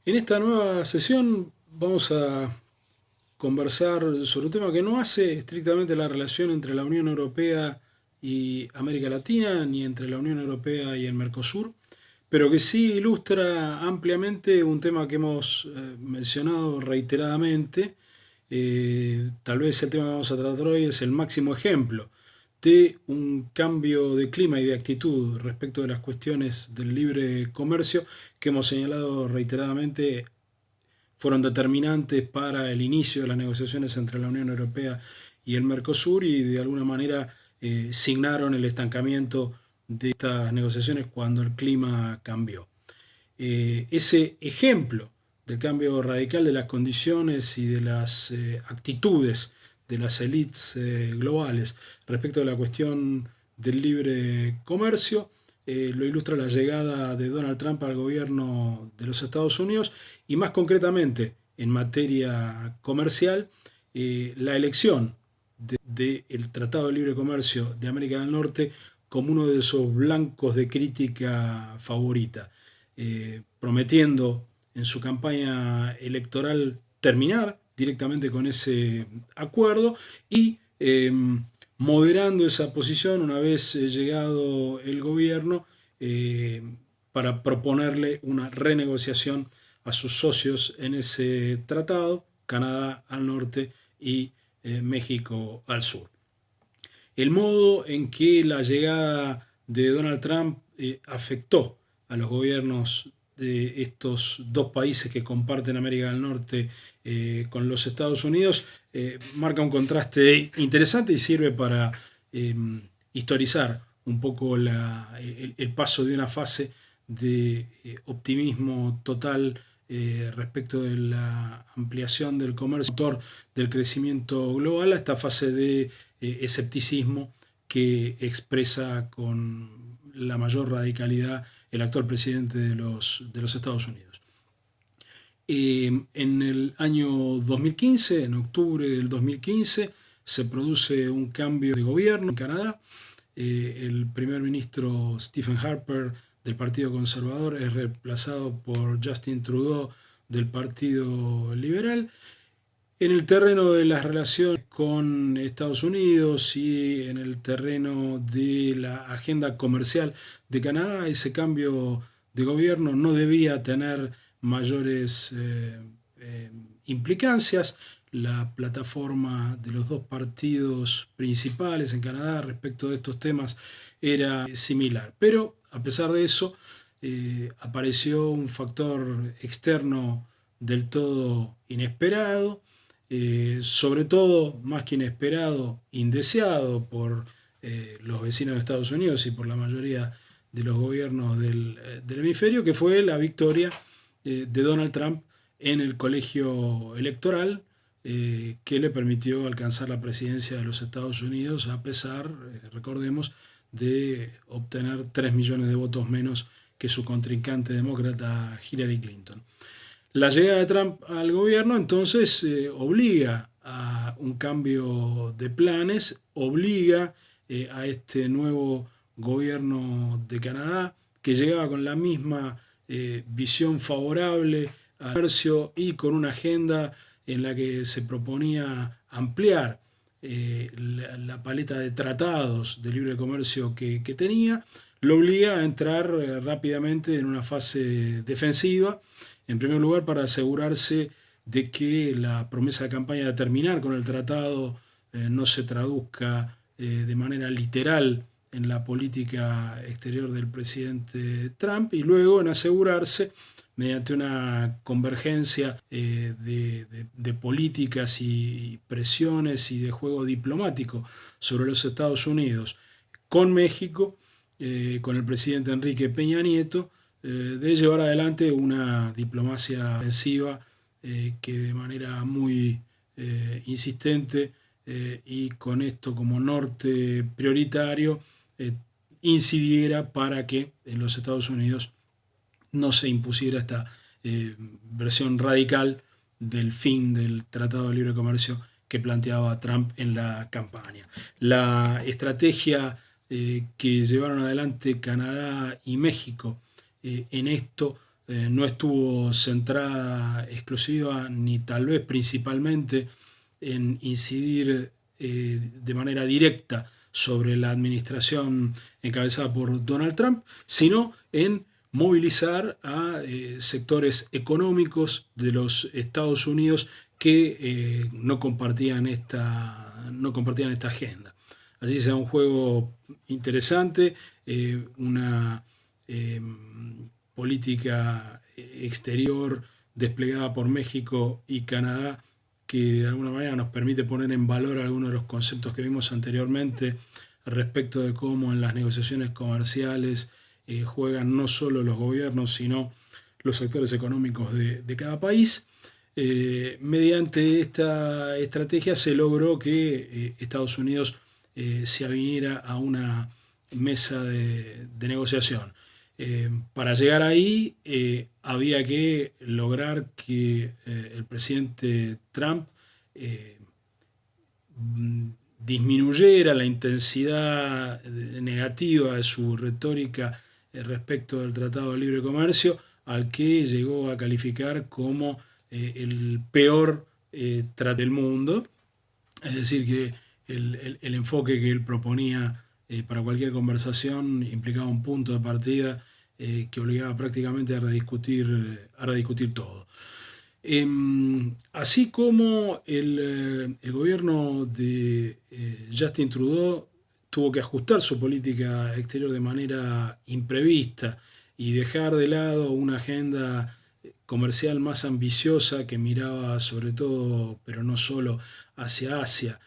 En esta nueva sesión vamos a conversar sobre un tema que no hace estrictamente la relación entre la Unión Europea y América Latina, ni entre la Unión Europea y el Mercosur, pero que sí ilustra ampliamente un tema que hemos mencionado reiteradamente. Tal vez el tema que vamos a tratar hoy es el máximo ejemplo de un cambio de clima y de actitud respecto de las cuestiones del libre comercio que hemos señalado reiteradamente fueron determinantes para el inicio de las negociaciones entre la Unión Europea y el Mercosur y de alguna manera signaron el estancamiento de estas negociaciones cuando el clima cambió. Ese ejemplo del cambio radical de las condiciones y de las actitudes de las élites globales respecto de la cuestión del libre comercio lo ilustra la llegada de Donald Trump al gobierno de los Estados Unidos y más concretamente en materia comercial, la elección del Tratado de Libre Comercio de América del Norte como uno de esos blancos de crítica favorita, prometiendo en su campaña electoral terminar directamente con ese acuerdo y moderando esa posición una vez llegado el gobierno para proponerle una renegociación a sus socios en ese tratado, Canadá al norte y México al sur. El modo en que la llegada de Donald Trump afectó a los gobiernos de estos dos países que comparten América del Norte con los Estados Unidos marca un contraste interesante y sirve para historizar un poco el paso de una fase de optimismo total respecto de la ampliación del comercio, motor del crecimiento global, a esta fase de escepticismo que expresa con la mayor radicalidad el actual presidente de los Estados Unidos. En el año 2015, en octubre del 2015, se produce un cambio de gobierno en Canadá. El primer ministro Stephen Harper del Partido Conservador es reemplazado por Justin Trudeau del Partido Liberal. En el terreno de las relaciones con Estados Unidos y en el terreno de la agenda comercial de Canadá, ese cambio de gobierno no debía tener mayores implicancias. La plataforma de los dos partidos principales en Canadá respecto de estos temas era similar. Pero a pesar de eso, apareció un factor externo del todo inesperado, sobre todo, más que inesperado, indeseado por los vecinos de Estados Unidos y por la mayoría de los gobiernos del hemisferio, que fue la victoria de Donald Trump en el colegio electoral que le permitió alcanzar la presidencia de los Estados Unidos a pesar, recordemos, de obtener 3 millones de votos menos que su contrincante demócrata Hillary Clinton. La llegada de Trump al gobierno entonces obliga a un cambio de planes, obliga a este nuevo gobierno de Canadá que llegaba con la misma visión favorable al comercio y con una agenda en la que se proponía ampliar la paleta de tratados de libre comercio que tenía, lo obliga a entrar rápidamente en una fase defensiva, en primer lugar para asegurarse de que la promesa de campaña de terminar con el tratado no se traduzca de manera literal en la política exterior del presidente Trump y luego en asegurarse mediante una convergencia de políticas y presiones y de juego diplomático sobre los Estados Unidos con México, con el presidente Enrique Peña Nieto, de llevar adelante una diplomacia ofensiva que de manera muy insistente y con esto como norte prioritario incidiera para que en los Estados Unidos no se impusiera esta versión radical del fin del Tratado de Libre Comercio que planteaba Trump en la campaña. La estrategia que llevaron adelante Canadá y México en esto no estuvo centrada exclusiva ni tal vez principalmente en incidir de manera directa sobre la administración encabezada por Donald Trump, sino en movilizar a sectores económicos de los Estados Unidos que no compartían esta agenda. Así sea un juego interesante, una eh, política exterior desplegada por México y Canadá que de alguna manera nos permite poner en valor algunos de los conceptos que vimos anteriormente respecto de cómo en las negociaciones comerciales juegan no solo los gobiernos, sino los sectores económicos de cada país. Mediante esta estrategia se logró que Estados Unidos se aviniera a una mesa de negociación. Para llegar ahí había que lograr que el presidente Trump eh, disminuyera la intensidad negativa de su retórica respecto del Tratado de Libre Comercio, al que llegó a calificar como el peor tratado del mundo. Es decir, que el enfoque que él proponía para cualquier conversación implicaba un punto de partida que obligaba prácticamente a rediscutir todo. Así como el gobierno de Justin Trudeau tuvo que ajustar su política exterior de manera imprevista y dejar de lado una agenda comercial más ambiciosa que miraba sobre todo, pero no solo, hacia Asia,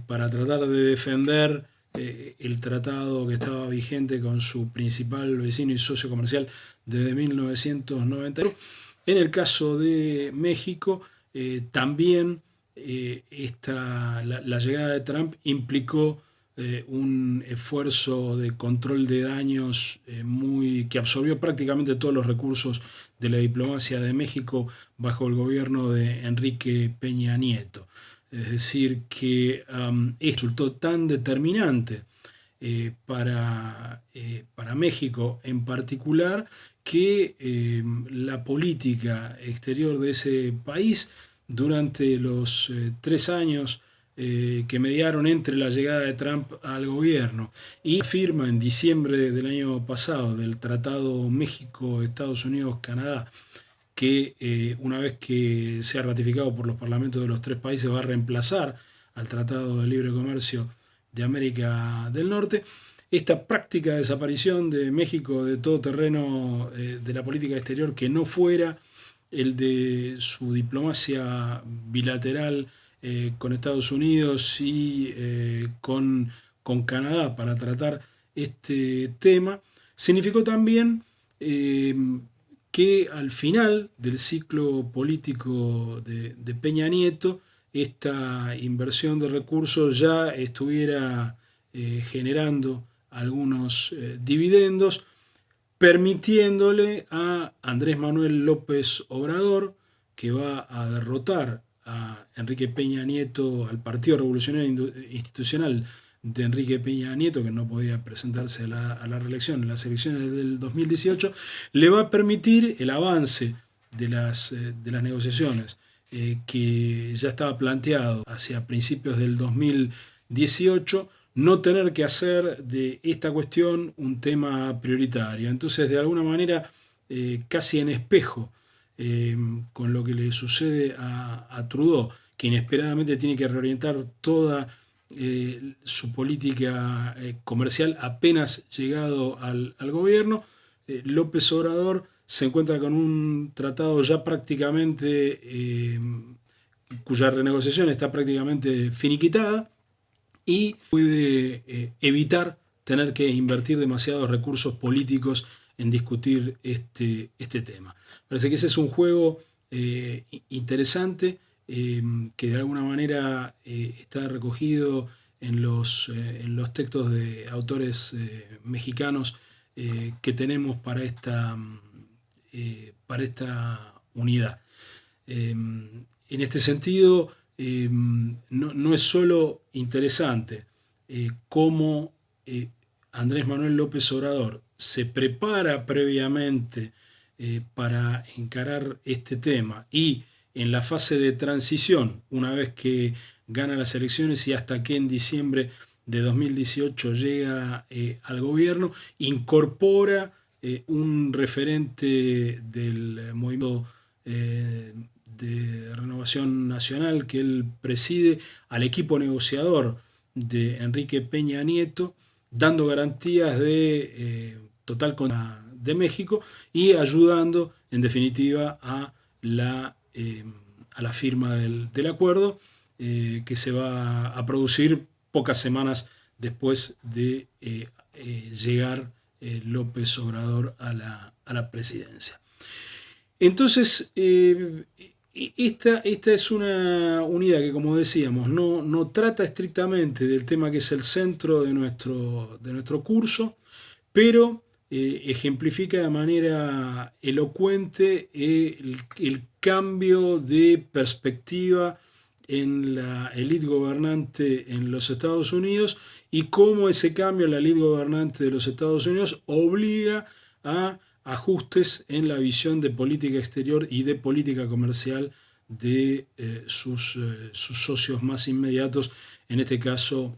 para tratar de defender el tratado que estaba vigente con su principal vecino y socio comercial desde 1991. En el caso de México, también la llegada de Trump implicó un esfuerzo de control de daños que absorbió prácticamente todos los recursos de la diplomacia de México bajo el gobierno de Enrique Peña Nieto. Es decir, que esto resultó tan determinante para México en particular, que la política exterior de ese país durante los 3 años que mediaron entre la llegada de Trump al gobierno y la firma en diciembre del año pasado del Tratado México-Estados Unidos-Canadá, que una vez que sea ratificado por los parlamentos de los 3 países va a reemplazar al Tratado de Libre Comercio de América del Norte. Esta práctica desaparición de México de todo terreno de la política exterior que no fuera el de su diplomacia bilateral con Estados Unidos y con Canadá para tratar este tema, significó también que al final del ciclo político de Peña Nieto, esta inversión de recursos ya estuviera generando algunos dividendos, permitiéndole a Andrés Manuel López Obrador, que va a derrotar a Enrique Peña Nieto, al Partido Revolucionario Institucional de Enrique Peña Nieto, que no podía presentarse a la reelección en las elecciones del 2018, le va a permitir el avance de las negociaciones que ya estaba planteado hacia principios del 2018, no tener que hacer de esta cuestión un tema prioritario. Entonces, de alguna manera, casi en espejo con lo que le sucede a Trudeau, que inesperadamente tiene que reorientar toda su política comercial apenas llegado al gobierno, López Obrador se encuentra con un tratado ya prácticamente, cuya renegociación está prácticamente finiquitada, y puede evitar tener que invertir demasiados recursos políticos en discutir este tema. Parece que ese es un juego interesante que de alguna manera está recogido en los textos de autores mexicanos que tenemos para esta unidad. En este sentido, no es solo interesante cómo Andrés Manuel López Obrador se prepara previamente para encarar este tema. Y en la fase de transición, una vez que gana las elecciones y hasta que en diciembre de 2018 llega al gobierno, incorpora un referente del movimiento de Renovación Nacional que él preside al equipo negociador de Enrique Peña Nieto, dando garantías de total control de México y ayudando en definitiva a la firma del acuerdo que se va a producir pocas semanas después de llegar López Obrador a la presidencia. Entonces, esta es una unidad que, como decíamos, no trata estrictamente del tema que es el centro de nuestro curso, pero ejemplifica de manera elocuente el cambio de perspectiva en la élite gobernante en los Estados Unidos y cómo ese cambio en la élite gobernante de los Estados Unidos obliga a ajustes en la visión de política exterior y de política comercial de sus socios más inmediatos, en este caso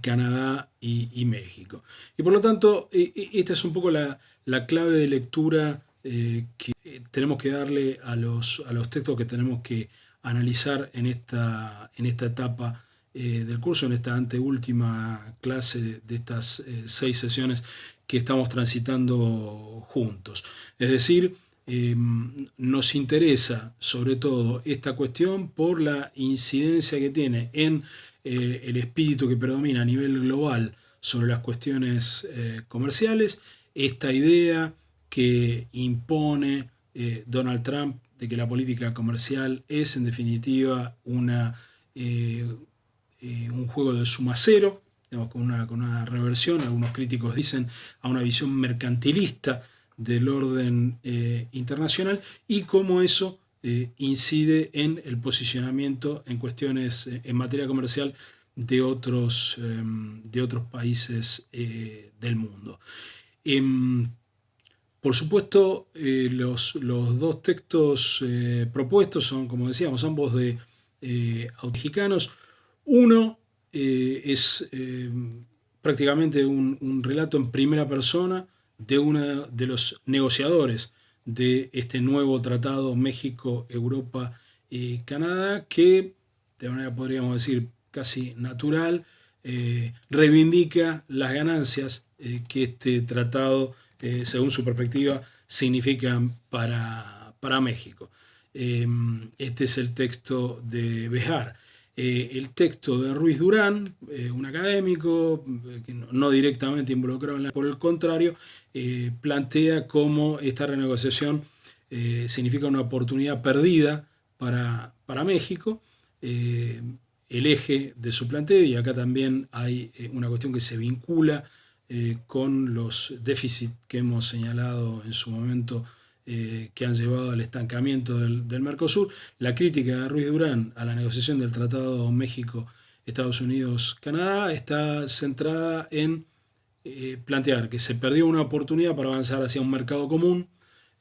Canadá y México. Y por lo tanto, esta es un poco la clave de lectura que tenemos que darle a los textos que tenemos que analizar en esta etapa del curso, en esta anteúltima clase de estas 6 sesiones que estamos transitando juntos. Es decir, nos interesa sobre todo esta cuestión por la incidencia que tiene en el espíritu que predomina a nivel global sobre las cuestiones comerciales, esta idea que impone Donald Trump de que la política comercial es en definitiva un juego de suma cero, digamos, con una reversión, algunos críticos dicen, a una visión mercantilista del orden internacional, y cómo eso incide en el posicionamiento en cuestiones en materia comercial de otros países del mundo. Por supuesto, los 2 textos propuestos son, como decíamos, ambos de automexicanos. Uno es prácticamente un relato en primera persona de uno de los negociadores de este nuevo tratado México, Europa y Canadá, que de manera podríamos decir casi natural reivindica las ganancias que este tratado, según su perspectiva, significan para México. Este es el texto de Béjar. El texto de Ruiz Durán, un académico que no directamente involucrado en por el contrario, plantea cómo esta renegociación significa una oportunidad perdida para México. El eje de su planteo, y acá también hay una cuestión que se vincula con los déficits que hemos señalado en su momento, que han llevado al estancamiento del Mercosur. La crítica de Ruiz Durán a la negociación del Tratado México, Estados Unidos, Canadá está centrada en plantear que se perdió una oportunidad para avanzar hacia un mercado común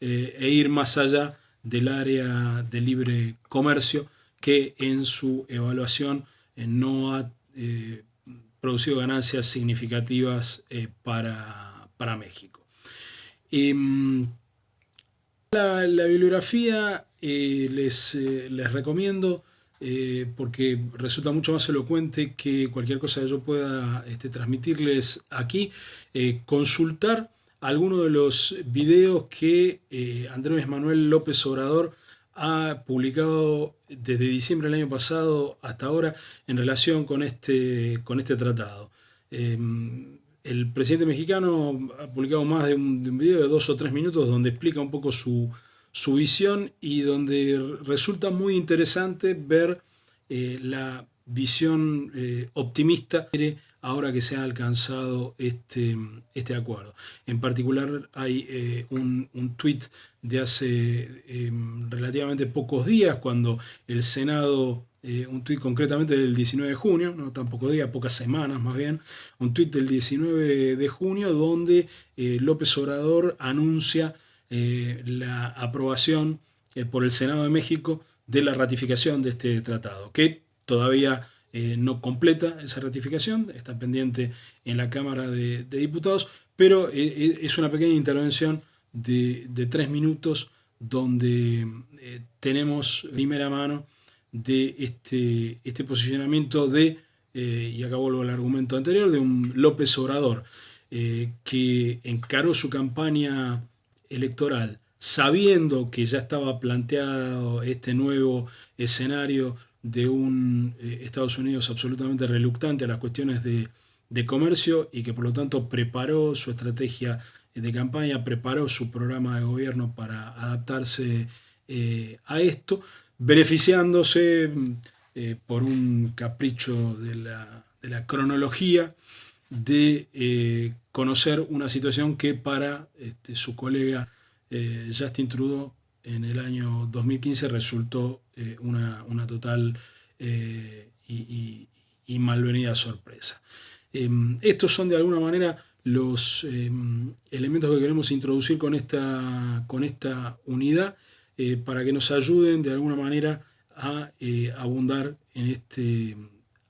e ir más allá del área de libre comercio, que en su evaluación no ha producido ganancias significativas para México. La bibliografía les recomiendo porque resulta mucho más elocuente que cualquier cosa que yo pueda transmitirles aquí. Consultar algunos de los videos que Andrés Manuel López Obrador ha publicado desde diciembre del año pasado hasta ahora en relación con este tratado. El presidente mexicano ha publicado más de un video de 2 o 3 minutos donde explica un poco su visión, y donde resulta muy interesante ver la visión optimista ahora que se ha alcanzado este acuerdo. En particular hay un tuit de hace relativamente pocos días, cuando el Senado, un tuit concretamente del 19 de junio, no tan pocos días, pocas semanas más bien, un tuit del 19 de junio donde López Obrador anuncia la aprobación por el Senado de México de la ratificación de este tratado, que todavía no completa esa ratificación, está pendiente en la Cámara de Diputados, pero es una pequeña intervención de 3 minutos donde tenemos primera mano de este posicionamiento y acá vuelvo al argumento anterior, de un López Obrador que encaró su campaña electoral sabiendo que ya estaba planteado este nuevo escenario de un Estados Unidos absolutamente reluctante a las cuestiones de comercio y que por lo tanto preparó su estrategia de campaña, preparó su programa de gobierno para adaptarse a esto, beneficiándose por un capricho de la cronología de conocer una situación que para su colega Justin Trudeau en el año 2015 resultó una total y malvenida sorpresa. Estos son de alguna manera los elementos que queremos introducir con esta unidad para que nos ayuden de alguna manera a abundar en este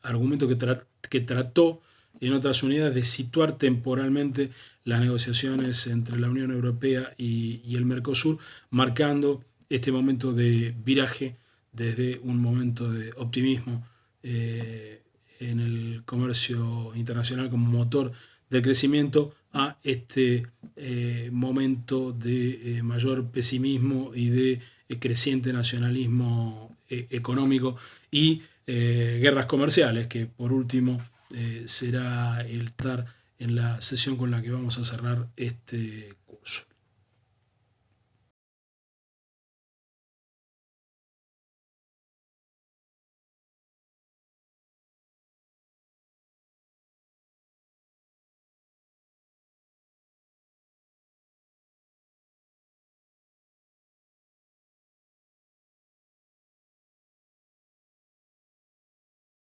argumento que trató en otras unidades de situar temporalmente las negociaciones entre la Unión Europea y el Mercosur, marcando este momento de viraje desde un momento de optimismo en el comercio internacional como motor del crecimiento a este momento de mayor pesimismo y de creciente nacionalismo económico y guerras comerciales, que por último será el estar en la sesión con la que vamos a cerrar este